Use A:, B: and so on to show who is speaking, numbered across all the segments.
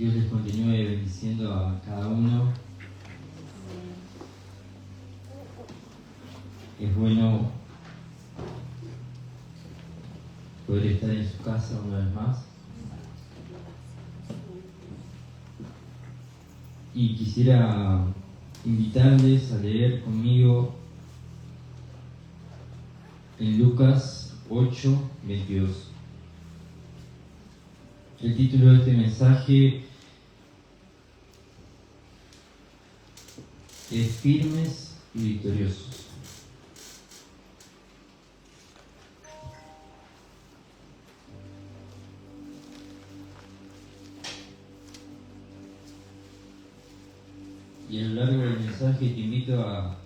A: Dios les continúe bendiciendo a cada uno. Es bueno poder estar en su casa una vez más. Y quisiera invitarles a leer conmigo en Lucas 8:22. El título de este mensaje es Firmes y Victoriosos. Y a lo largo del mensaje te invito a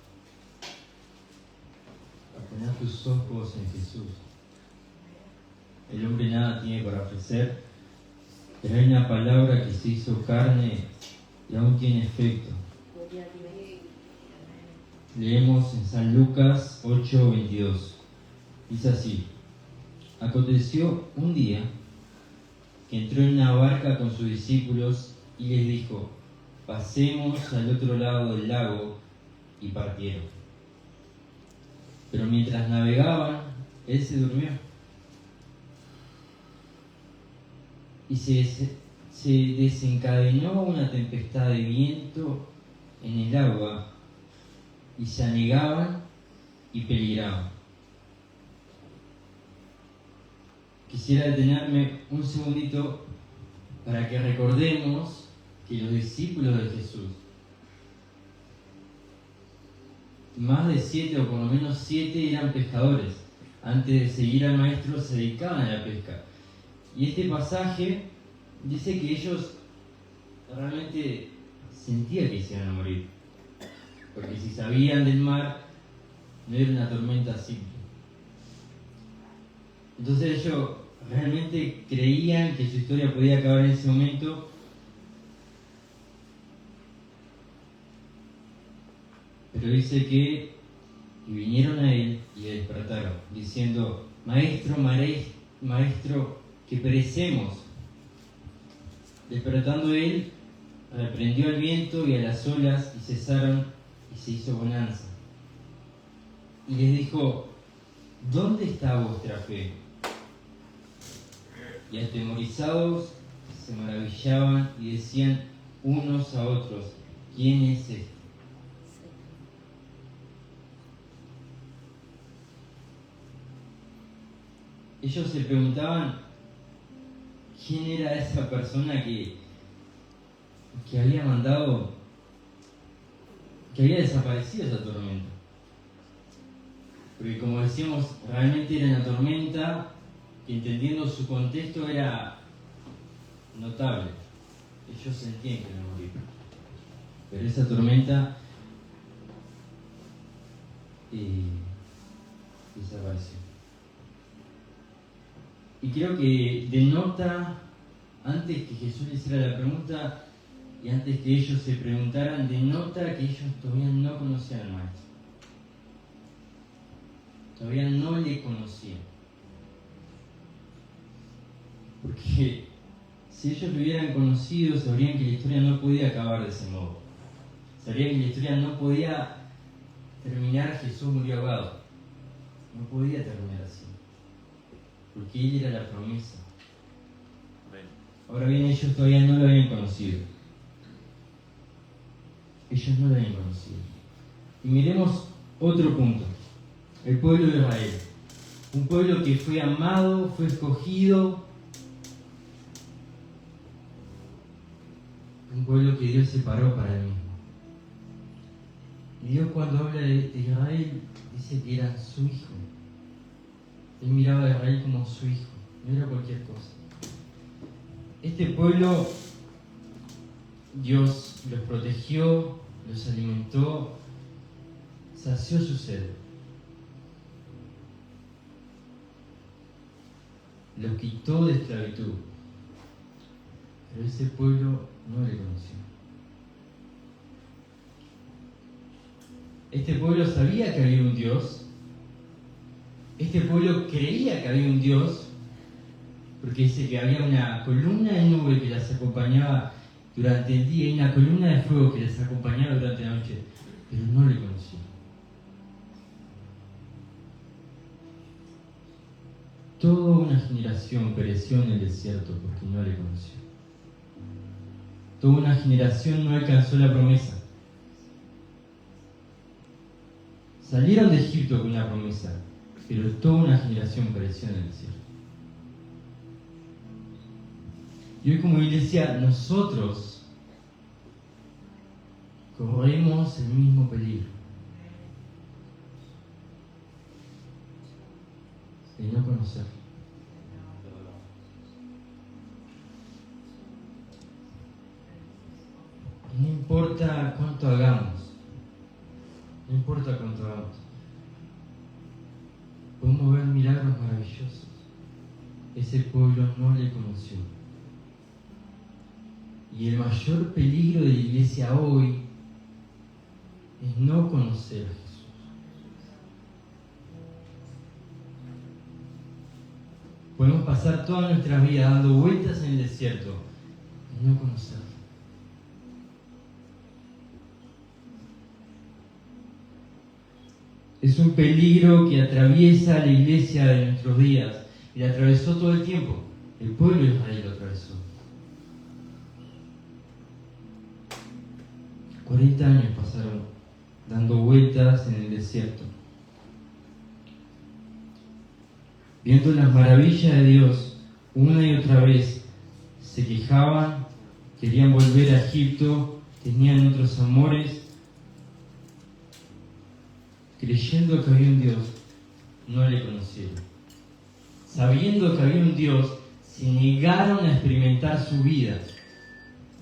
A: poner tus ojos en Jesús. El hombre nada tiene para ofrecer, pero hay una palabra que se hizo carne y aún tiene efecto. Leemos en San Lucas 8:22. Dice así: Aconteció un día que entró en una barca con sus discípulos y les dijo: pasemos al otro lado del lago, y partieron. Pero mientras navegaban, él se durmió. Y se desencadenó una tempestad de viento en el agua, y se anegaban y peligraban. Quisiera detenerme un segundito para que recordemos que los discípulos de Jesús, más de 7 o por lo menos 7 eran pescadores. Antes de seguir al maestro se dedicaban a la pesca. Y este pasaje dice que ellos realmente sentían que se iban a morir, porque si sabían del mar, no era una tormenta simple. Entonces ellos realmente creían que su historia podía acabar en ese momento. Pero dice que vinieron a él y le despertaron, diciendo: Maestro, maestro, que perecemos. Despertando él, reprendió al viento y a las olas, y cesaron, y se hizo bonanza. Y les dijo: ¿dónde está vuestra fe? Y atemorizados se maravillaban y decían unos a otros: ¿quién es este? Ellos se preguntaban quién era esa persona que había mandado, que había desaparecido esa tormenta. Porque como decíamos, realmente era una tormenta que, entendiendo su contexto, era notable. Ellos sentían que iban a morir. Pero esa tormenta desapareció. Y creo que denota, antes que Jesús les hiciera la pregunta y antes que ellos se preguntaran, denota que ellos todavía no conocían al Maestro. Todavía no le conocían. Porque si ellos lo hubieran conocido, sabrían que la historia no podía acabar de ese modo. Sabrían que la historia no podía terminar, Jesús murió ahogado. No podía terminar así. Porque Él era la promesa. Ahora bien, ellos todavía no lo habían conocido. Ellos no lo habían conocido. Y miremos otro punto. El pueblo de Israel. Un pueblo que fue amado, fue escogido. Un pueblo que Dios separó para Él mismo. Y Dios, cuando habla de Israel, dice que era su hijo. Él miraba a Israel como su hijo, no era cualquier cosa. Este pueblo, Dios los protegió, los alimentó, sació su sed. Los quitó de esclavitud. Pero ese pueblo no le conoció. Este pueblo sabía que había un Dios. Este pueblo creía que había un Dios, porque dice que había una columna de nube que las acompañaba durante el día y una columna de fuego que les acompañaba durante la noche, pero no le conocían. Toda una generación pereció en el desierto porque no le conoció. Toda una generación no alcanzó la promesa. Salieron de Egipto con una promesa, pero toda una generación pereció en el desierto. Y hoy como iglesia, nosotros corremos el mismo peligro de no conocerlo. No importa cuánto hagamos, no importa cuánto hagamos, podemos ver milagros maravillosos. Ese pueblo no le conoció. Y el mayor peligro de la iglesia hoy es no conocer a Jesús. Podemos pasar toda nuestra vida dando vueltas en el desierto y no conocerlo. Es un peligro que atraviesa la iglesia de nuestros días y la atravesó todo el tiempo. El pueblo de Israel lo atravesó. 40 años pasaron dando vueltas en el desierto, viendo las maravillas de Dios. Una y otra vez se quejaban, querían volver a Egipto, tenían otros amores, creyendo que había un Dios, no le conocieron. Sabiendo que había un Dios, se negaron a experimentar su vida.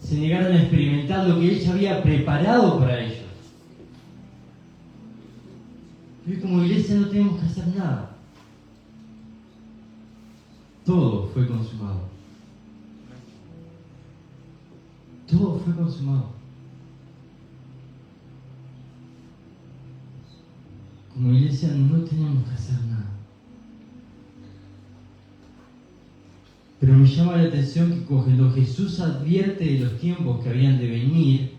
A: Se negaron a experimentar lo que Él ya había preparado para ellos. Hoy como iglesia no tenemos que hacer nada. Todo fue consumado. Todo fue consumado. Como iglesia no tenemos que hacer nada. Pero me llama la atención que cuando Jesús advierte de los tiempos que habían de venir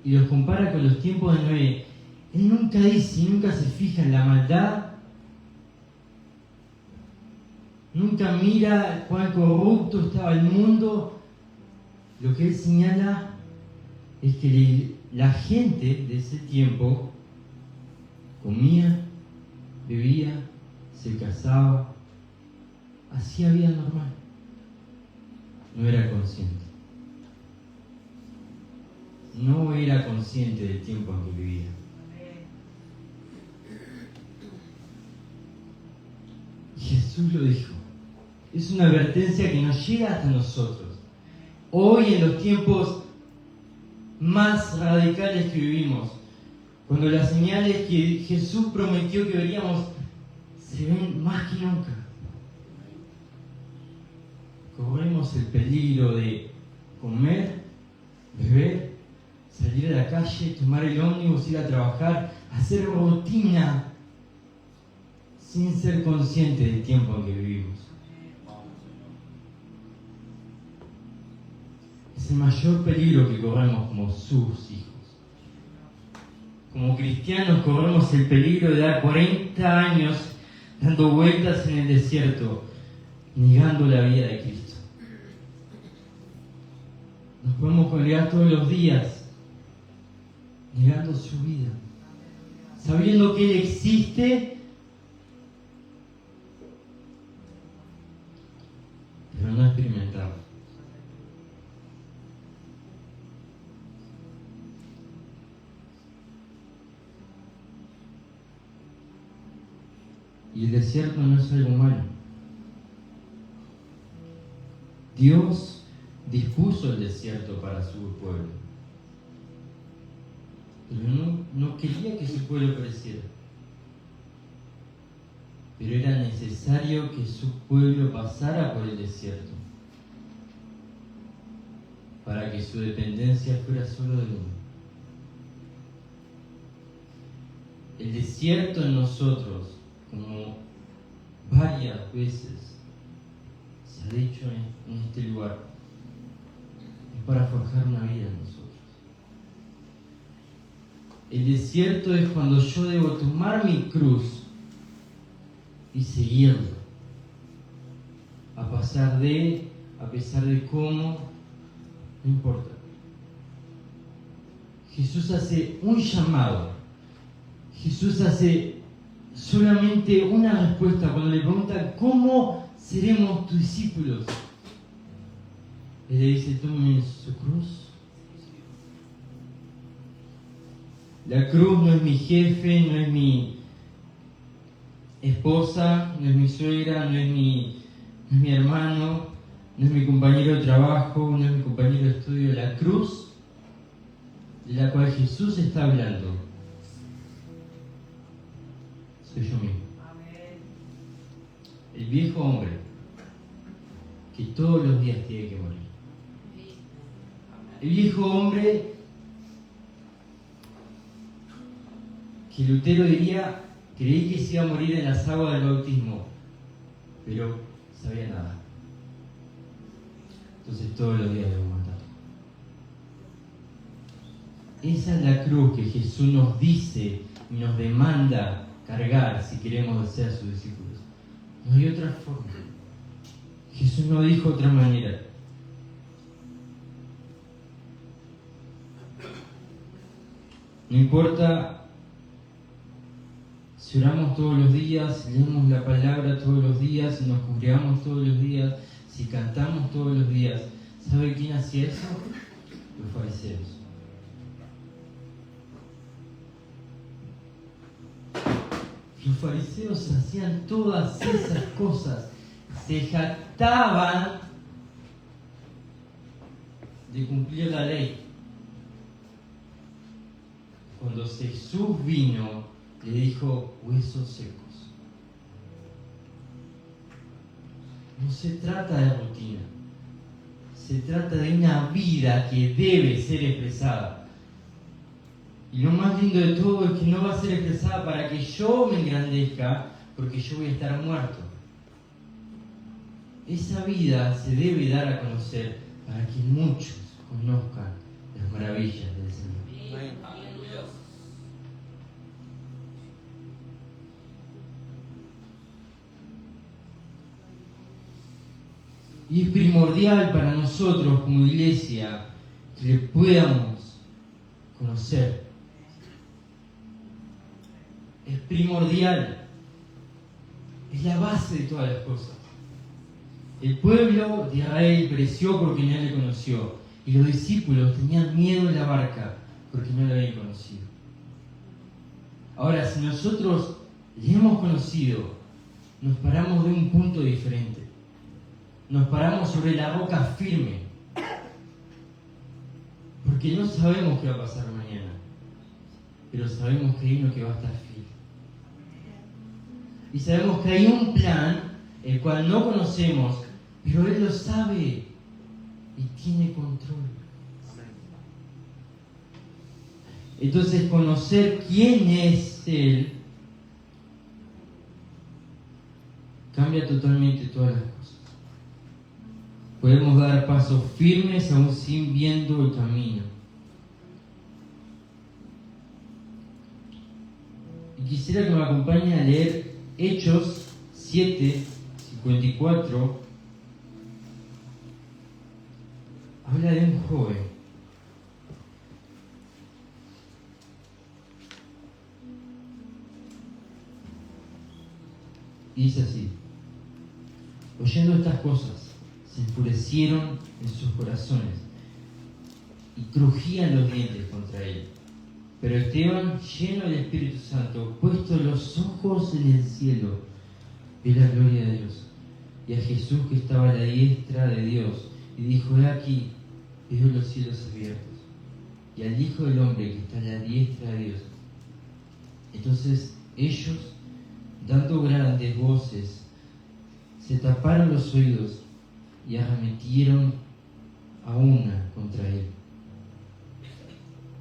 A: y los compara con los tiempos de Noé, Él nunca dice y nunca se fija en la maldad, nunca mira cuán corrupto estaba el mundo. Lo que Él señala es que la gente de ese tiempo comía, bebía, se casaba, hacía vida normal. No era consciente. No era consciente del tiempo en que vivía. Jesús lo dijo. Es una advertencia que nos llega hasta nosotros. Hoy, en los tiempos más radicales que vivimos, cuando las señales que Jesús prometió que veríamos se ven más que nunca, corremos el peligro de comer, beber, salir a la calle, tomar el ómnibus, ir a trabajar, hacer rutina sin ser consciente del tiempo en que vivimos. Es el mayor peligro que corremos como sus hijos. Como cristianos corremos el peligro de dar 40 años dando vueltas en el desierto, negando la vida de Cristo. Nos podemos congregar todos los días negando su vida, sabiendo que Él existe, pero no experimentarlo. Y el desierto no es algo malo. Dios dispuso el desierto para su pueblo, pero no quería que su pueblo pereciera. Pero era necesario que su pueblo pasara por el desierto para que su dependencia fuera solo de uno. El desierto en nosotros, como varias veces se ha dicho en este lugar, para forjar una vida en nosotros. El desierto es cuando yo debo tomar mi cruz y seguirlo. A pesar de cómo, no importa. Jesús hace un llamado. Jesús hace solamente una respuesta cuando le preguntan ¿cómo seremos tus discípulos? Él le dice, tomen su cruz. La cruz no es mi jefe, no es mi esposa, no es mi suegra, no es mi hermano, no es mi compañero de trabajo, no es mi compañero de estudio. La cruz de la cual Jesús está hablando soy yo mismo. El viejo hombre que todos los días tiene que morir. El viejo hombre que Lutero diría, creí que se iba a morir en las aguas del bautismo, pero sabía nada. Entonces todos los días debo matar. Esa es la cruz que Jesús nos dice y nos demanda cargar si queremos ser sus discípulos. No hay otra forma. Jesús no dijo otra manera. No importa si oramos todos los días, si leemos la palabra todos los días, si nos congregamos todos los días, si cantamos todos los días. ¿Sabe quién hacía eso? Los fariseos. Los fariseos hacían todas esas cosas, se jactaban de cumplir la ley. Cuando Jesús vino, le dijo, huesos secos. No se trata de rutina, se trata de una vida que debe ser expresada. Y lo más lindo de todo es que no va a ser expresada para que yo me engrandezca, porque yo voy a estar muerto. Esa vida se debe dar a conocer para que muchos conozcan las maravillas del Señor.
B: Amén.
A: Y es primordial para nosotros como iglesia que le podamos conocer. Es primordial. Es la base de todas las cosas. El pueblo de Israel pereció porque no le conoció. Y los discípulos tenían miedo en la barca porque no le habían conocido. Ahora, si nosotros le hemos conocido, nos paramos de un punto diferente. Nos paramos sobre la roca firme. Porque no sabemos qué va a pasar mañana. Pero sabemos que hay uno que va a estar firme. Y sabemos que hay un plan, el cual no conocemos, pero Él lo sabe y tiene control. Entonces, conocer quién es Él cambia totalmente todas las cosas. Podemos dar pasos firmes aún sin viendo el camino. Y quisiera que me acompañe a leer Hechos 7:54. Habla de un joven. Y dice así: oyendo estas cosas, se enfurecieron en sus corazones y crujían los dientes contra él. Pero Esteban, lleno del Espíritu Santo, puesto los ojos en el cielo, vio la gloria de Dios y a Jesús que estaba a la diestra de Dios, y dijo: he aquí, veo los cielos abiertos y al Hijo del Hombre que está a la diestra de Dios. Entonces ellos, dando grandes voces, se taparon los oídos y arremetieron a una contra él.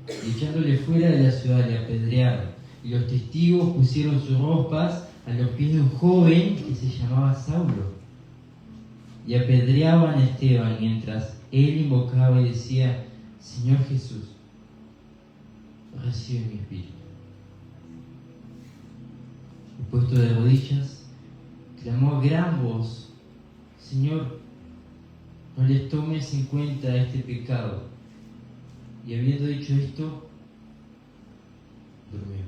A: Y echándole fuera de la ciudad le apedrearon, y los testigos pusieron sus ropas a los pies de un joven que se llamaba Saulo, y apedreaban a Esteban mientras él invocaba y decía: Señor Jesús, recibe mi espíritu. Y puesto de rodillas, clamó a gran voz: Señor, no les tomes en cuenta este pecado. Y habiendo dicho esto, durmió.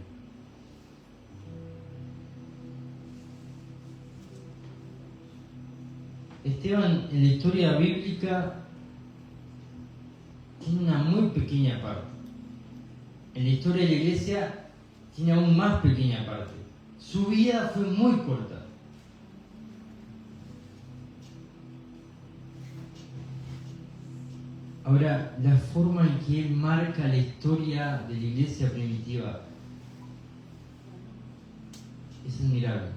A: Esteban, en la historia bíblica, tiene una muy pequeña parte. En la historia de la iglesia tiene aún más pequeña parte. Su vida fue muy corta. Ahora, la forma en que él marca la historia de la iglesia primitiva es admirable.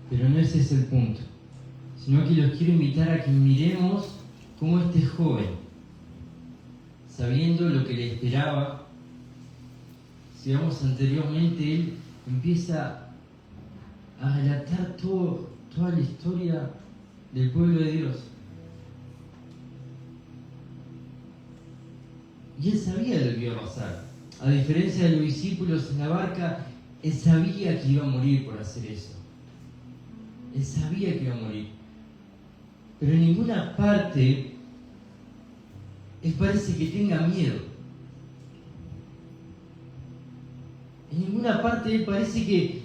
A: Pero no ese es el punto, sino que los quiero invitar a que miremos cómo este joven, sabiendo lo que le esperaba, si vamos anteriormente, él empieza a relatar toda la historia del pueblo de Dios. Y él sabía lo que iba a pasar. A diferencia de los discípulos en la barca, él sabía que iba a morir por hacer eso. Él sabía que iba a morir. Pero en ninguna parte él parece que tenga miedo. En ninguna parte él parece que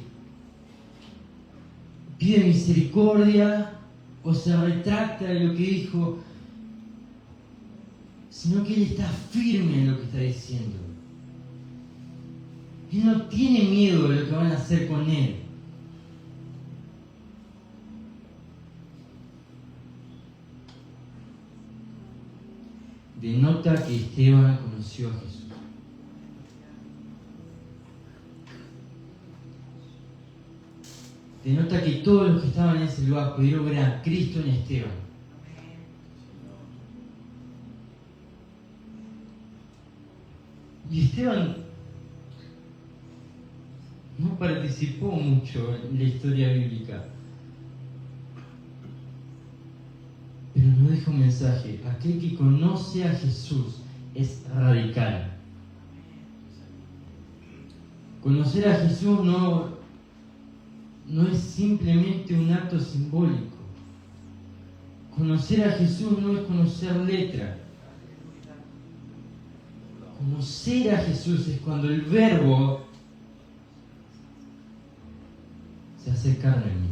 A: pide misericordia o se retracta de lo que dijo, sino que él está firme en lo que está diciendo. Él no tiene miedo de lo que van a hacer con él. Denota que Esteban conoció a Jesús. Denota que todos los que estaban en ese lugar pudieron ver a Cristo en Esteban. Y Esteban no participó mucho en la historia bíblica, pero nos deja un mensaje: aquel que conoce a Jesús es radical. Conocer a Jesús no es simplemente un acto simbólico. Conocer a Jesús no es conocer letra. Conocer a Jesús es cuando el Verbo se hace carne en mí.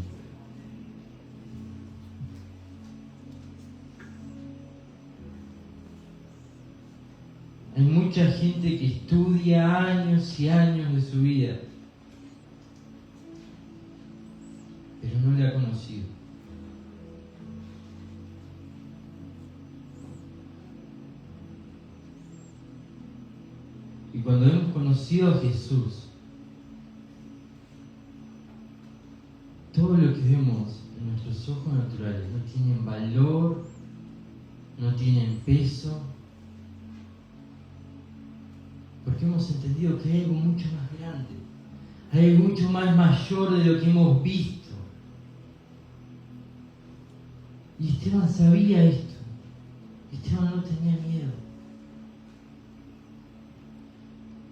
A: Hay mucha gente que estudia años y años de su vida, pero no le ha conocido. Y cuando hemos conocido a Jesús, todo lo que vemos en nuestros ojos naturales no tienen valor, no tienen peso, porque hemos entendido que hay algo mucho más grande, hay algo mucho más mayor de lo que hemos visto. Y Esteban sabía esto. Esteban no tenía miedo.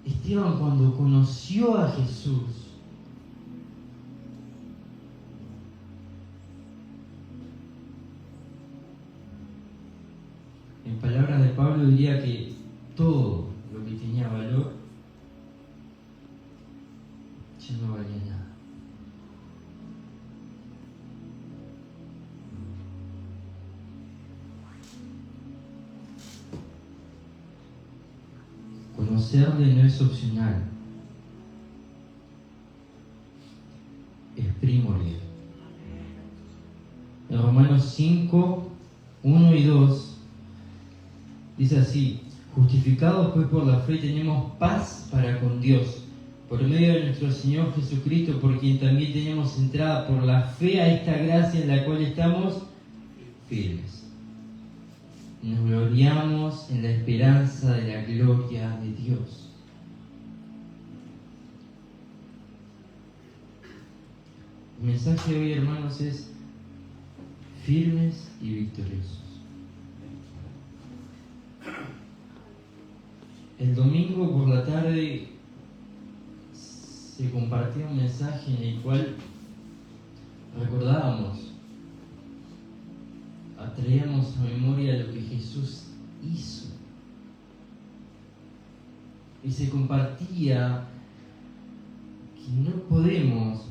A: Esteban, cuando conoció a Jesús, en palabras de Pablo diría que todo lo que tenía valor ya no valía nada. Conocerle no es opcional, es primordial. En Romanos 5, 1 y 2 dice así: justificados pues por la fe tenemos paz para con Dios, por medio de nuestro Señor Jesucristo, por quien también tenemos entrada por la fe a esta gracia en la cual estamos firmes. Nos gloriamos en la esperanza de la gloria de Dios. El mensaje de hoy, hermanos, es: firmes y victoriosos. El domingo por la tarde se compartía un mensaje en el cual recordábamos, traíamos a memoria lo que Jesús hizo. Y se compartía que no podemos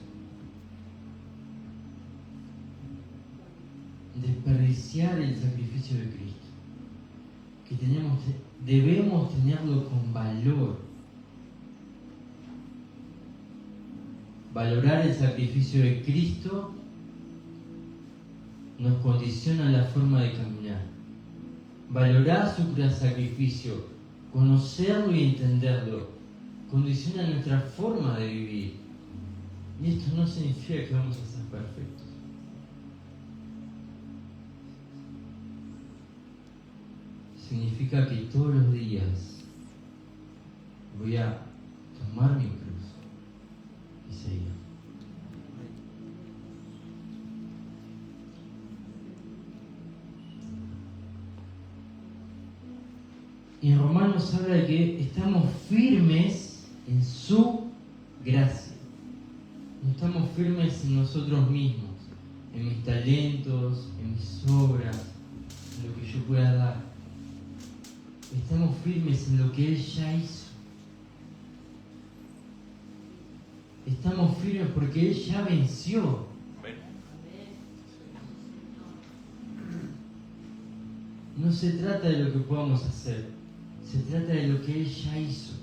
A: desperdiciar el sacrificio de Cristo, que debemos tenerlo con valor, valorar el sacrificio de Cristo nos condiciona la forma de caminar. Valorar su gran sacrificio, conocerlo y entenderlo, condiciona nuestra forma de vivir. Y esto no significa que vamos a ser perfectos. Significa que todos los días voy a tomar mi cruz y seguir. Y en Romanos habla de que estamos firmes en su gracia. No estamos firmes en nosotros mismos, en mis talentos, en mis obras, en lo que yo pueda dar. Estamos firmes en lo que Él ya hizo. Estamos firmes porque Él ya venció. No se trata de lo que podamos hacer, se trata de lo que Él ya hizo.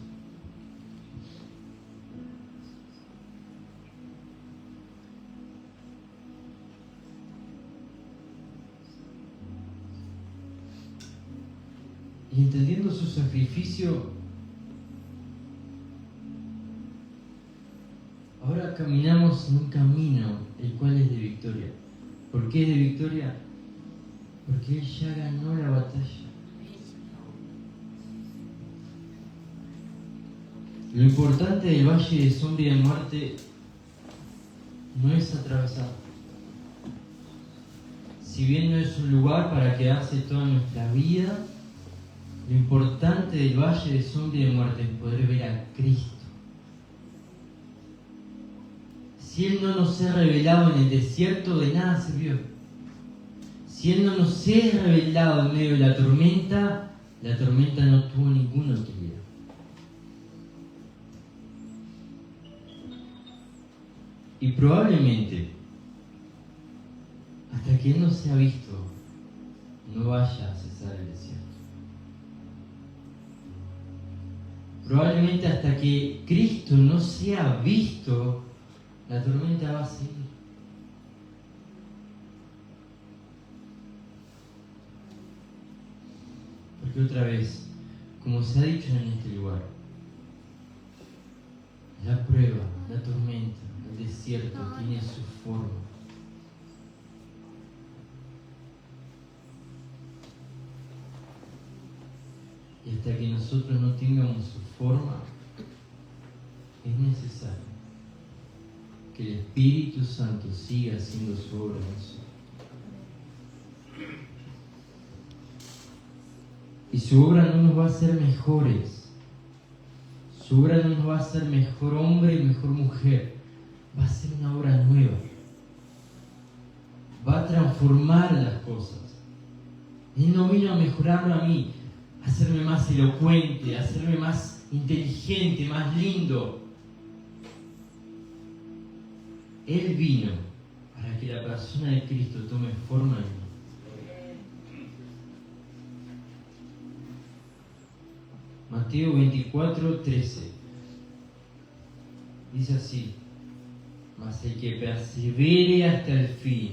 A: Y entendiendo su sacrificio, ahora caminamos en un camino el cual es de victoria. ¿Por qué es de victoria? Porque Él ya ganó la batalla. Lo importante del valle de sombra y de muerte no es atravesar. Si bien no es un lugar para quedarse toda nuestra vida, lo importante del valle de sombra y de muerte es poder ver a Cristo. Si Él no nos ha revelado en el desierto, de nada sirvió. Si Él no nos ha revelado en medio de la tormenta no tuvo ninguna utilidad. Y probablemente, hasta que Él no sea visto, no vaya a cesar el desierto. Probablemente hasta que Cristo no sea visto, la tormenta va a seguir. Porque otra vez, como se ha dicho en este lugar, la prueba, la tormenta, el desierto tiene su forma. Y hasta que nosotros no tengamos su forma, es necesario que el Espíritu Santo siga haciendo su obra en nosotros. Y su obra no nos va a hacer mejores. Su obra no nos va a hacer mejor hombre y mejor mujer. Va a ser una obra nueva. Va a transformar las cosas. Él no vino a mejorarme a mí, a hacerme más elocuente, a hacerme más inteligente, más lindo. Él vino para que la persona de Cristo tome forma en mí. Mateo 24:13 dice así: mas el que persevere hasta el fin,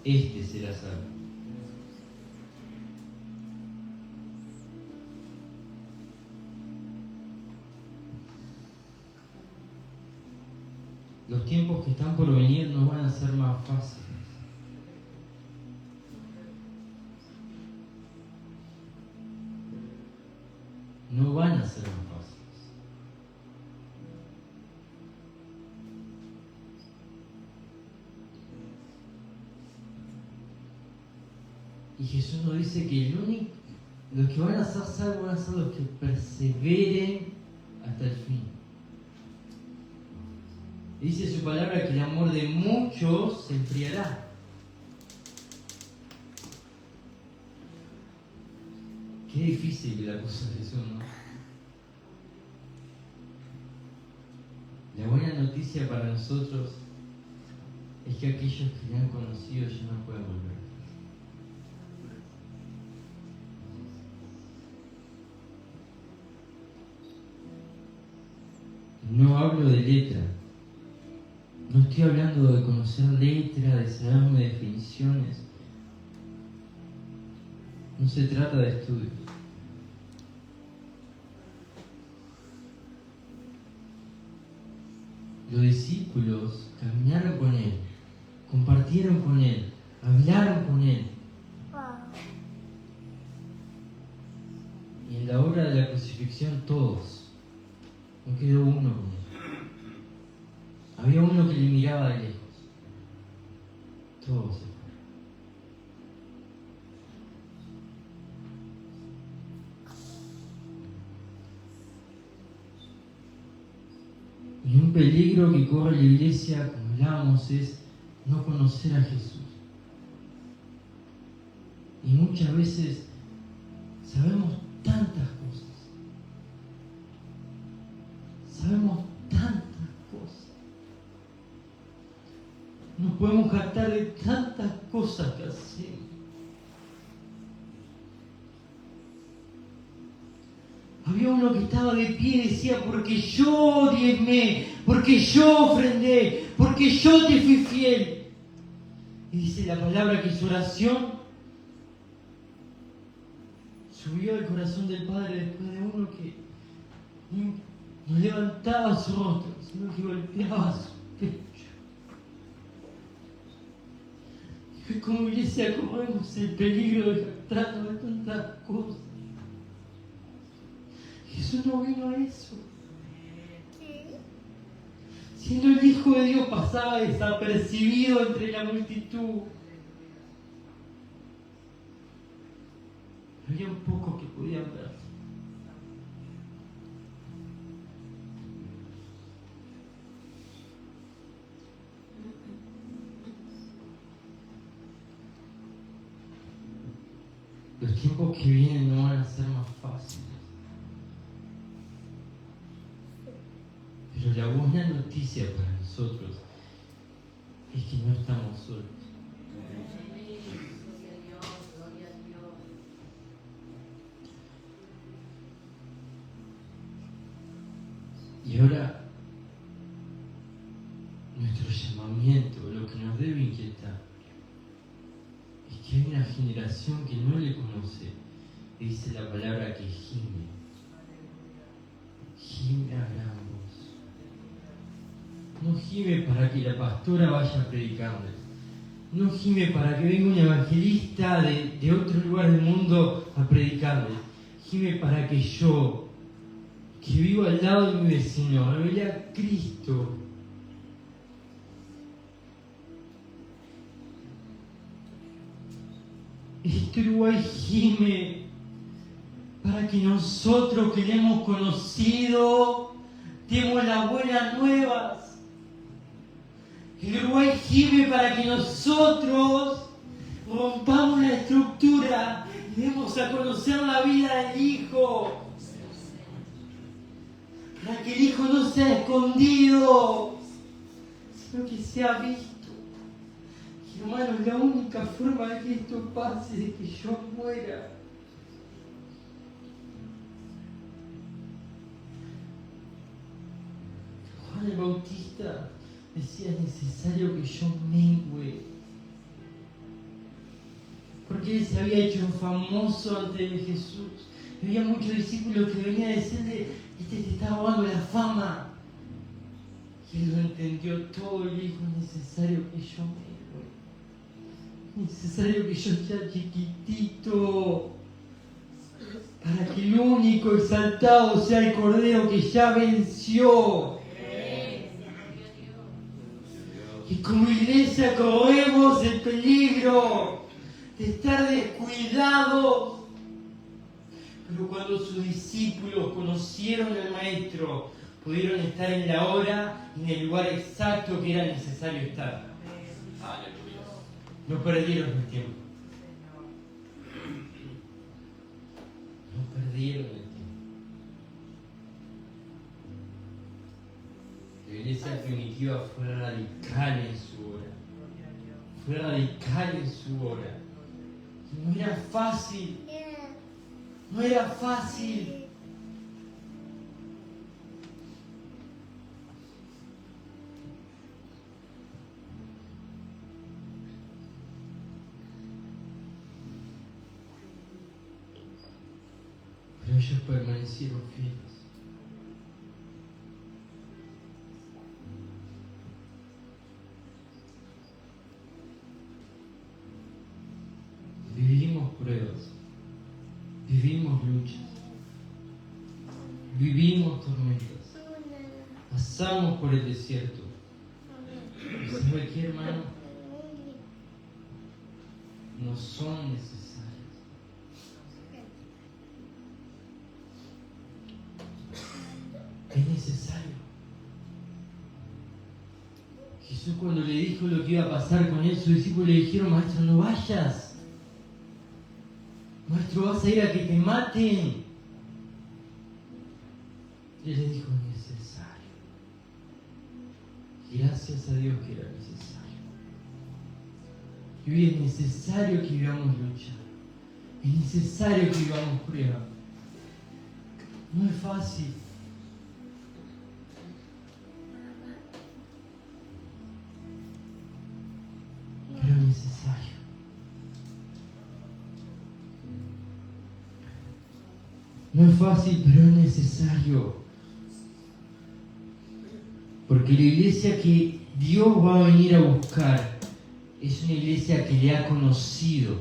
A: este será salvo. Los tiempos que están por venir no van a ser más fáciles. No van a ser más fáciles. Y Jesús nos dice que los que van a ser salvos van a ser los que perseveren hasta el fin. Dice su palabra que el amor de muchos se enfriará. Qué difícil que la cosa de Jesús, ¿no? La buena noticia para nosotros es que aquellos que le han conocido ya no pueden volver. No hablo de letra. No estoy hablando de conocer letra, de saberme definiciones. No se trata de estudios. Los discípulos caminaron con Él, compartieron con Él, hablaron con Él. Y en la hora de la crucifixión todos, no quedó uno con Él. Había uno que le miraba de lejos. Todos se fueron. Y un peligro que corre la iglesia, como hablábamos, es no conocer a Jesús. Y muchas veces sabemos tantas cosas. Sabemos tantas cosas. Nos podemos jactar de tantas cosas que hacemos. Había uno que estaba de pie y decía, porque yo diezmé, porque yo ofrendé, porque yo te fui fiel. Y dice la palabra que su oración subió al corazón del Padre después de uno que no levantaba su rostro, sino que golpeaba su pecho. Y como iglesia corremos el peligro de jactarnos de tantas cosas. Jesús no vino a eso. Siendo el Hijo de Dios pasaba desapercibido entre la multitud. Había un poco que podían ver. Los tiempos que vienen no van a ser más fáciles. Pero la buena noticia para nosotros es que no estamos solos. Y ahora, nuestro llamamiento, lo que nos debe inquietar, es que hay una generación que no le conoce, y dice la palabra que gime. Gime a gran voz. No gime para que la pastora vaya a predicarles. No gime para que venga un evangelista de otro lugar del mundo a predicarles. Gime para que yo, que vivo al lado de mi vecino, revele a Cristo. Este Uruguay gime para que nosotros que le hemos conocido demos las buenas nuevas. El Uruguay gime para que nosotros rompamos la estructura y demos a conocer la vida del Hijo. Para que el Hijo no sea escondido, sino que sea visto. Y hermanos, la única forma de que esto pase es de que yo muera. Juan el Bautista decía, es necesario que yo mengüe. Porque él se había hecho famoso ante Jesús. Había muchos discípulos que venían a decirle, este te está robando la fama. Y él lo entendió todo y dijo, es necesario que yo mengüe. Es necesario que yo sea chiquitito. Para que el único exaltado sea el Cordero que ya venció. Y como iglesia corremos el peligro de estar descuidados. Pero cuando sus discípulos conocieron al Maestro, pudieron estar en la hora y en el lugar exacto que era necesario estar. Aleluya. No perdieron el tiempo. No perdieron el tiempo. La iglesia primitiva fue radical en su hora. Fue radical en su hora. Y no era fácil. No era fácil. Pero ellos permanecieron fieles. Vivimos pruebas, vivimos luchas, vivimos tormentas, pasamos por el desierto. ¿Y sabe qué, hermano? No son necesarias. Es necesario. Jesús, cuando le dijo lo que iba a pasar con él, sus discípulos le dijeron: Maestro, no vayas. Maestro, vas a ir a que te maten. Y él le dijo: necesario. Gracias a Dios que era necesario. Y hoy es necesario que vivamos lucha. Es necesario que vivamos prueba. No es fácil. Pero es necesario. No es fácil, pero es necesario. Porque la iglesia que Dios va a venir a buscar es una iglesia que le ha conocido.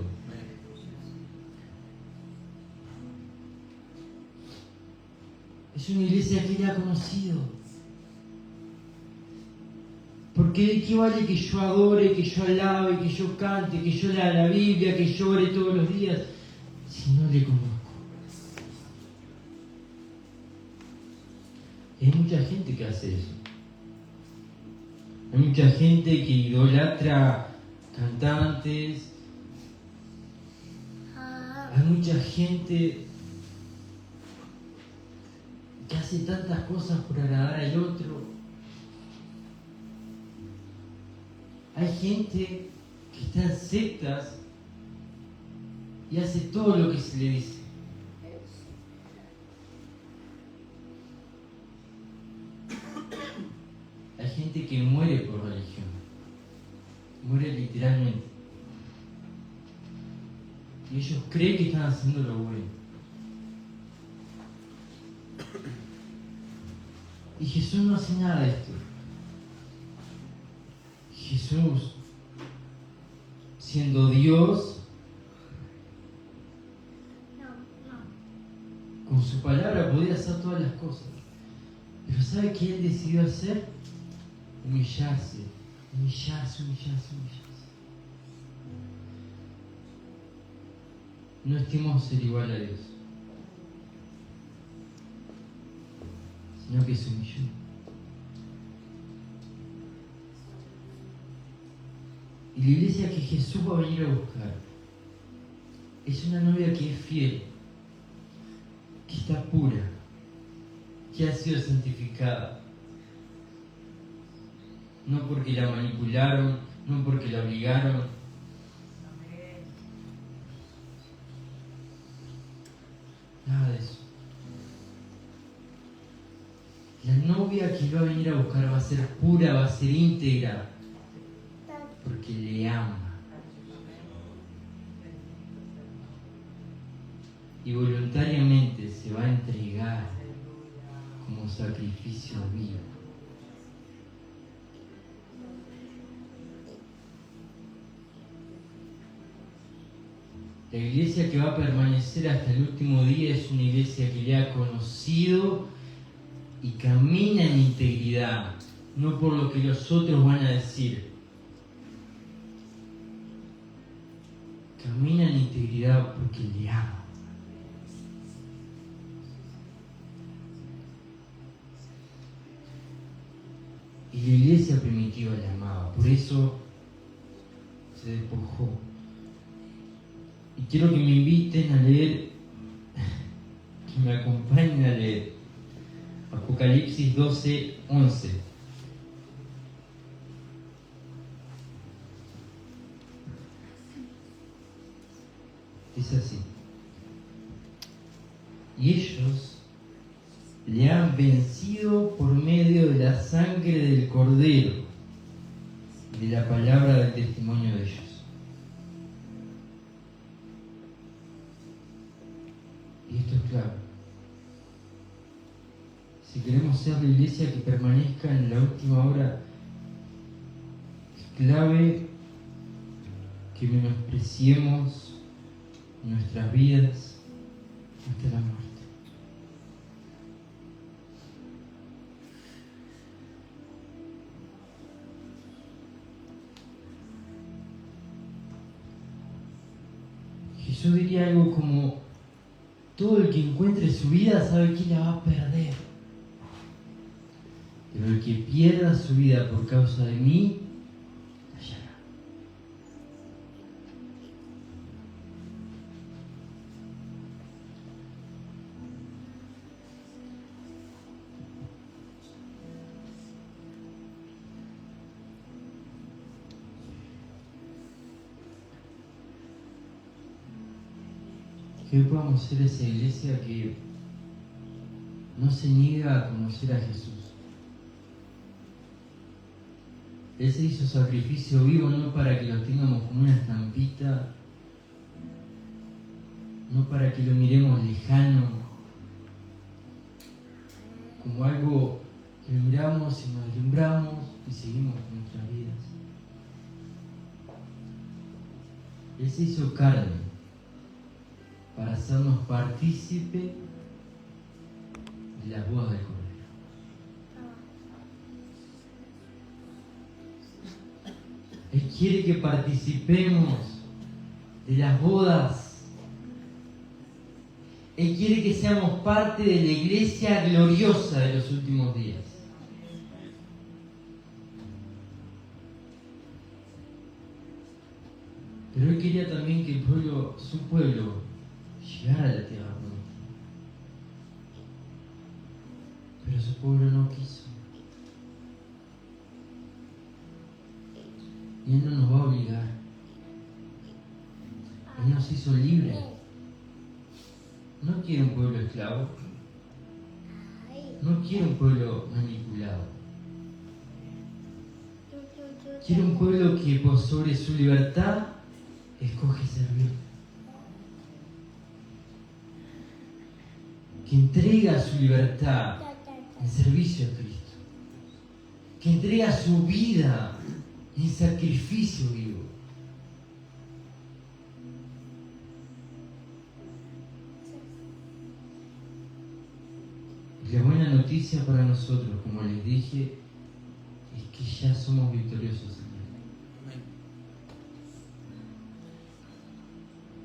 A: Es una iglesia que le ha conocido. Porque ¿de qué vale que yo adore, que yo alabe, que yo cante, que yo lea la Biblia, que yo ore todos los días, si no le conozco? Hay mucha gente que hace eso. Hay mucha gente que idolatra cantantes. Hay mucha gente que hace tantas cosas por agradar al otro. Hay gente que está en sectas y hace todo lo que se le dice. Hay gente que muere por religión. Muere literalmente. Y ellos creen que están haciendo lo bueno. Y Jesús no hace nada de esto. Jesús, siendo Dios, con su palabra podía hacer todas las cosas. Pero ¿sabe qué Él decidió hacer? Humillarse, humillarse, humillarse, humillarse. No estimamos ser igual a Dios, sino que se humilló. Y la iglesia que Jesús va a venir a buscar es una novia que es fiel, que está pura, que ha sido santificada. No porque la manipularon, no porque la obligaron. Nada de eso. La novia que va a venir a buscar va a ser pura, va a ser íntegra, porque le ama. Y voluntariamente se va a entregar como sacrificio vivo. La iglesia que va a permanecer hasta el último día es una iglesia que le ha conocido y camina en integridad, no por lo que los otros van a decir. camina en integridad porque le ama. Y la iglesia primitiva le amaba, por eso se despojó. Y quiero que me inviten a leer, que me acompañen a leer Apocalipsis 12:11. Dice así: y ellos le han vencido por medio de la sangre del Cordero y de la palabra del testimonio de ellos. Y esto es clave. Si queremos ser la iglesia que permanezca en la última hora, es clave que menospreciemos nuestras vidas hasta la muerte. Jesús diría algo como: todo el que encuentre su vida sabe que la va a perder, pero el que pierda su vida por causa de mí, la hallará. Que hoy podamos ser esa iglesia que no se niega a conocer a Jesús. Él se hizo sacrificio vivo no para que lo tengamos como una estampita, no para que lo miremos lejano, como algo que lo miramos y nos deslumbramos y seguimos con nuestras vidas. Él se hizo carne para hacernos partícipe de las bodas del Cordero. Él quiere que participemos de las bodas. Él quiere que seamos parte de la iglesia gloriosa de los últimos días. Pero Él quería también que el pueblo, su pueblo, llegara a la tierra prometida. Pero su pueblo no quiso. Y Él no nos va a obligar. Él nos hizo libres. No quiere un pueblo esclavo. No quiere un pueblo manipulado. Quiere un pueblo que por sobre su libertad escoge servir. Que entrega su libertad en servicio a Cristo. Que entrega su vida en sacrificio vivo. Y la buena noticia para nosotros, como les dije, es que ya somos victoriosos en Él.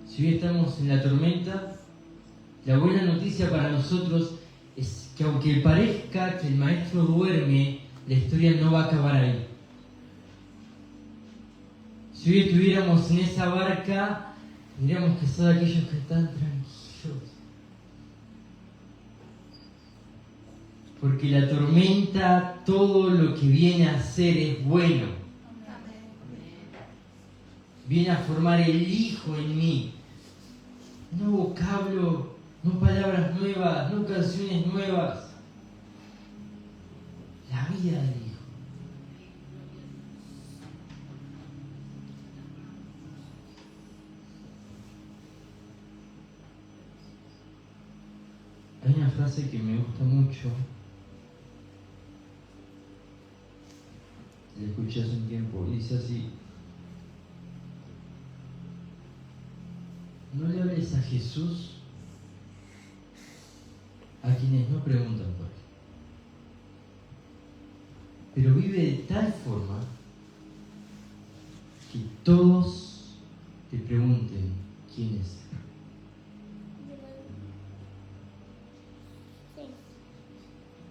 A: Si hoy estamos en la tormenta, la buena noticia para nosotros es que aunque parezca que el maestro duerme, la historia no va a acabar ahí. Si hoy estuviéramos en esa barca, tendríamos que ser aquellos que están tranquilos. Porque la tormenta, todo lo que viene a hacer es bueno. Viene a formar el Hijo en mí. No vocablo, no palabras nuevas, no canciones nuevas. La vida del Hijo. Hay una frase que me gusta mucho. La escuché hace un tiempo y dice así: no le hables a Jesús a quienes no preguntan por Él, pero vive de tal forma que todos te pregunten ¿quién es?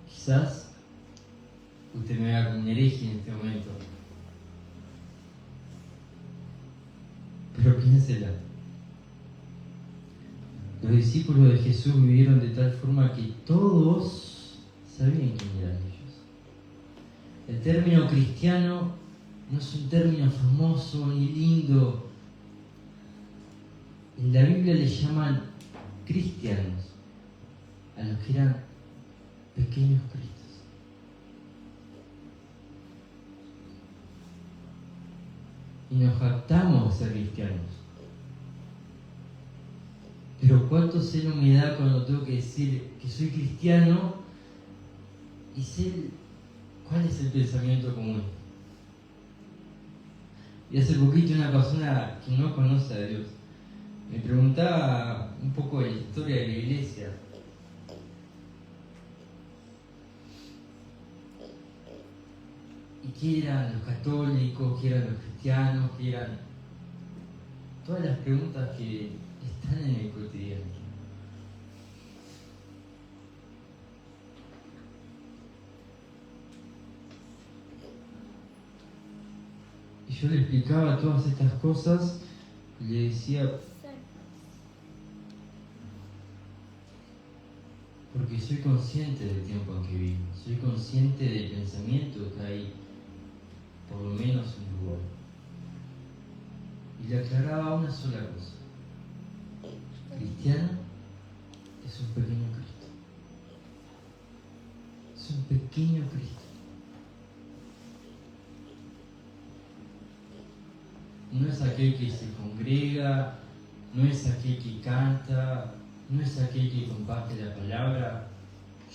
A: Quizás usted me vea como un hereje en este momento, pero piénsela. Los discípulos de Jesús vivieron de tal forma que todos sabían quién eran ellos. El término cristiano no es un término famoso ni lindo. En la Biblia le llaman cristianos a los que eran pequeños cristos. Y nos jactamos de ser cristianos. Pero cuánto celo me da cuando tengo que decir que soy cristiano y sé cuál es el pensamiento común. Y hace poquito una persona que no conoce a Dios me preguntaba un poco de la historia de la iglesia. ¿Y qué eran los católicos? ¿Qué eran los cristianos? ¿Qué eran? Todas las preguntas que están en el cotidiano. Y yo le explicaba todas estas cosas y le decía, porque soy consciente del tiempo en que vivo, soy consciente del pensamiento que hay, por lo menos en Uruguay. Y le aclaraba una sola cosa. Cristiano es un pequeño Cristo. Es un pequeño Cristo. No es aquel que se congrega, no es aquel que canta, no es aquel que comparte la palabra.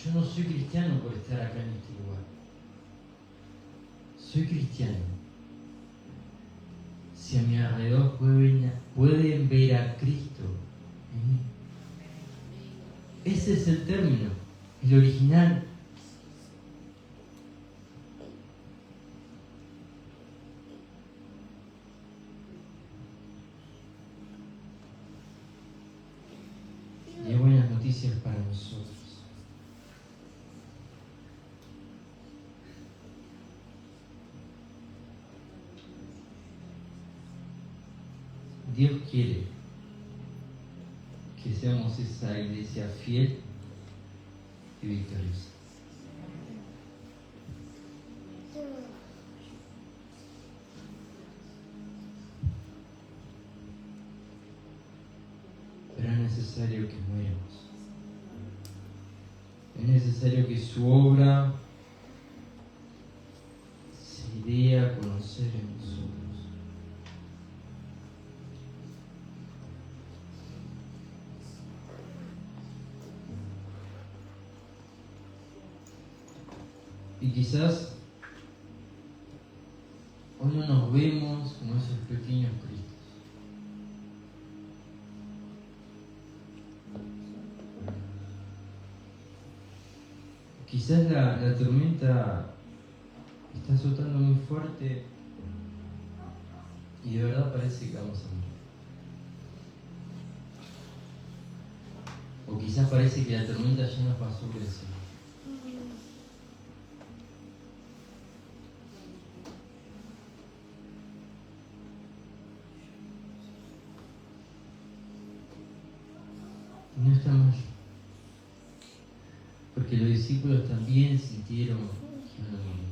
A: Yo no soy cristiano por estar acá en este lugar. Soy cristiano si a mi alrededor pueden ver a Cristo en mí. Ese es el término, el original. Y hay buenas noticias para nosotros. Dios quiere que seamos esa iglesia fiel y victoriosa. Pero es necesario que muéramos. Es necesario que su obra se dé a conocer en nosotros. Y quizás hoy no nos vemos como esos pequeños Cristos. Quizás la tormenta está azotando muy fuerte y de verdad parece que vamos a morir. O quizás parece que la tormenta ya nos pasó por encima. No está mal, porque los discípulos también sintieron que iban a morir.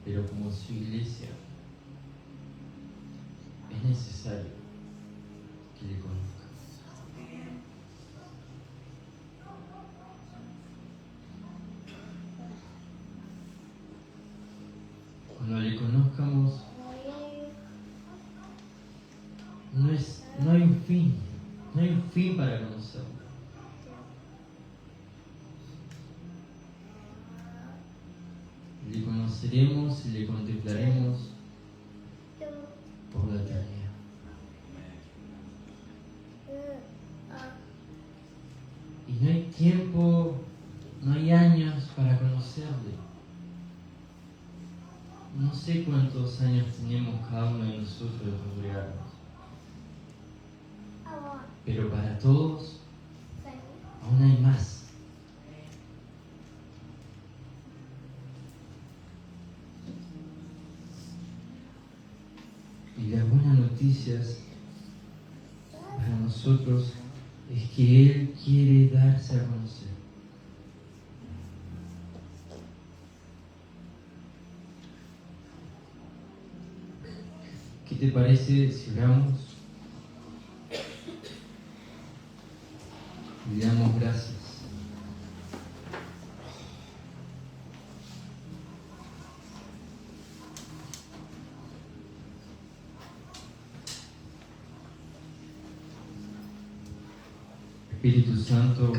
A: Pero como su iglesia, es necesario que le conozcan. Cuando le conozcamos, no hay un fin para conocerlo. Le conoceremos y le contemplaremos por la eternidad. Y no hay tiempo, no hay años, conocerle. No sé cuántos años tenemos cada uno de nosotros de congregarnos, pero para todos aún hay más. Y las buenas noticias para nosotros es que Él quiere darse a conocer. ¿Qué te parece si oramos y le damos gracias? Espíritu Santo,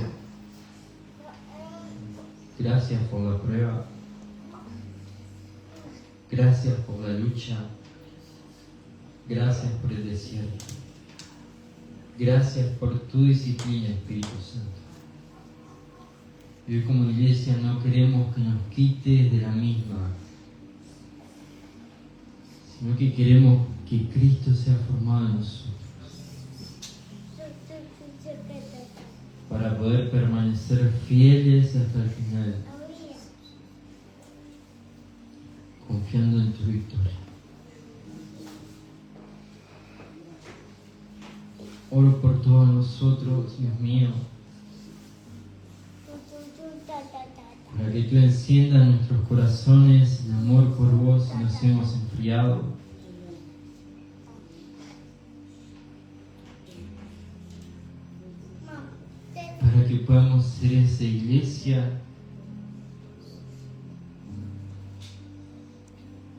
A: gracias por la prueba, gracias por la lucha, gracias por el desierto, gracias por tu disciplina, Espíritu Santo. Y hoy como iglesia no queremos que nos quites de la misma, sino que queremos que Cristo sea formado en nosotros, para poder permanecer fieles hasta el final, confiando en tu victoria. Oro por todos nosotros, Dios mío, para que tú enciendas nuestros corazones en amor por vos y nos hemos enfriado. Para que podamos ser esa iglesia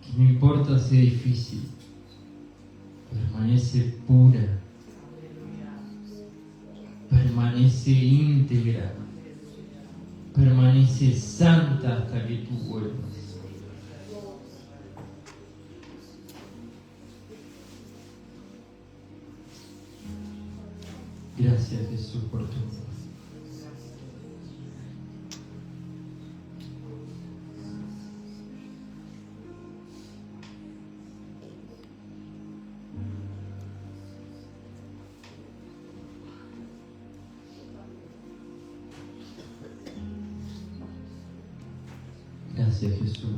A: que no importa si es difícil, permanece pura, permanece íntegra, permanece santa hasta que tú vuelvas. Gracias, Jesús, por tu amor. Gracias, Jesús.